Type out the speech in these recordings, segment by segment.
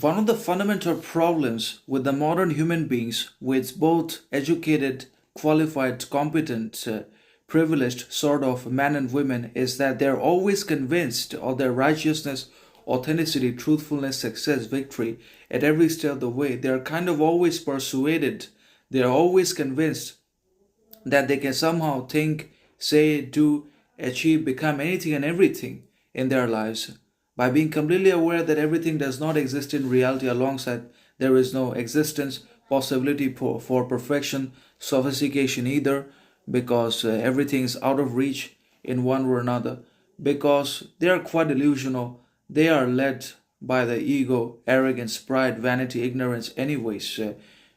One of the fundamental problems with the modern human beings, with both educated, qualified, competent, privileged sort of men and women, is that they're always convinced of their righteousness, authenticity, truthfulness, success, victory at every step of the way. They're kind of always persuaded, they're always convinced that they can somehow think, say, do, achieve, become anything and everything in their lives by being completely aware that everything does not exist in reality, alongside there is no existence, possibility for perfection, sophistication either, because everything is out of reach in one or another, because they are quite delusional. They are led by the ego, arrogance, pride, vanity, ignorance, anyways,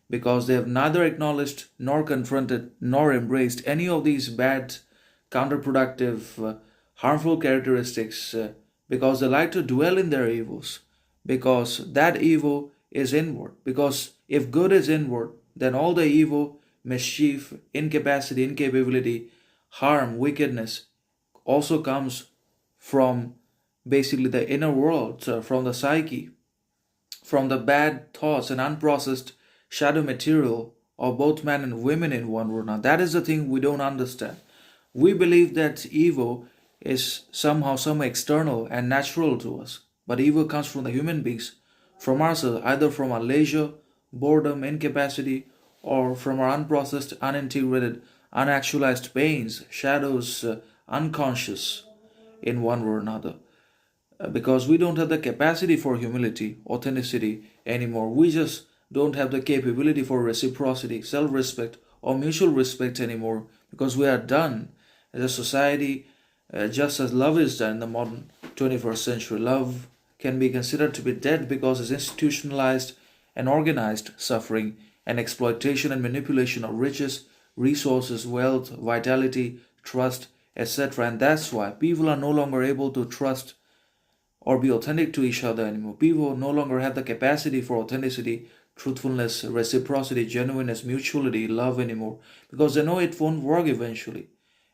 because they have neither acknowledged nor confronted nor embraced any of these bad, counterproductive, harmful characteristics, because they like to dwell in their evils, because that evil is inward. Because if good is inward, then all the evil, mischief, incapacity, incapability, harm, wickedness also comes from basically the inner world, from the psyche, from the bad thoughts and unprocessed shadow material of both men and women in one world. Now, that is the thing we don't understand. We believe that evil is somehow some external and natural to us, but evil comes from the human beings, from ourselves, either from our leisure, boredom, incapacity, or from our unprocessed, unintegrated, unactualized pains, shadows, unconscious in one way or another, because we don't have the capacity for humility, authenticity anymore. We just don't have the capability for reciprocity, self respect, or mutual respect anymore, because we are done as a society, just as love is done in the modern 21st century. Love can be considered to be dead because it's institutionalized and organized suffering and exploitation and manipulation of riches, resources, wealth, vitality, trust, etc. And that's why people are no longer able to trust or be authentic to each other anymore. People no longer have the capacity for authenticity, truthfulness, reciprocity, genuineness, mutuality, love anymore, because they know it won't work eventually.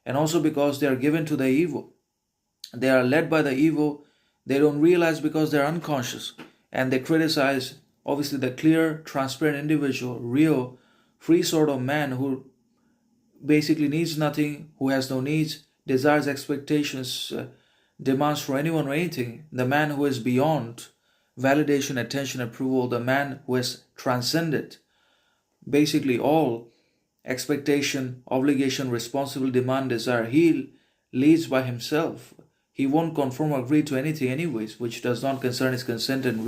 And also because they are given to the evil. They are led by the evil. They don't realize because they're unconscious. And they criticize, obviously, the clear, transparent individual, real, free sort of man who basically needs nothing, who has no needs, desires, expectations, demands for anyone or anything. The man who is beyond validation, attention, approval. The man who has transcended basically all expectation, obligation, responsible demand, desire. He leads by himself. He won't conform or agree to anything anyways, which does not concern his consent and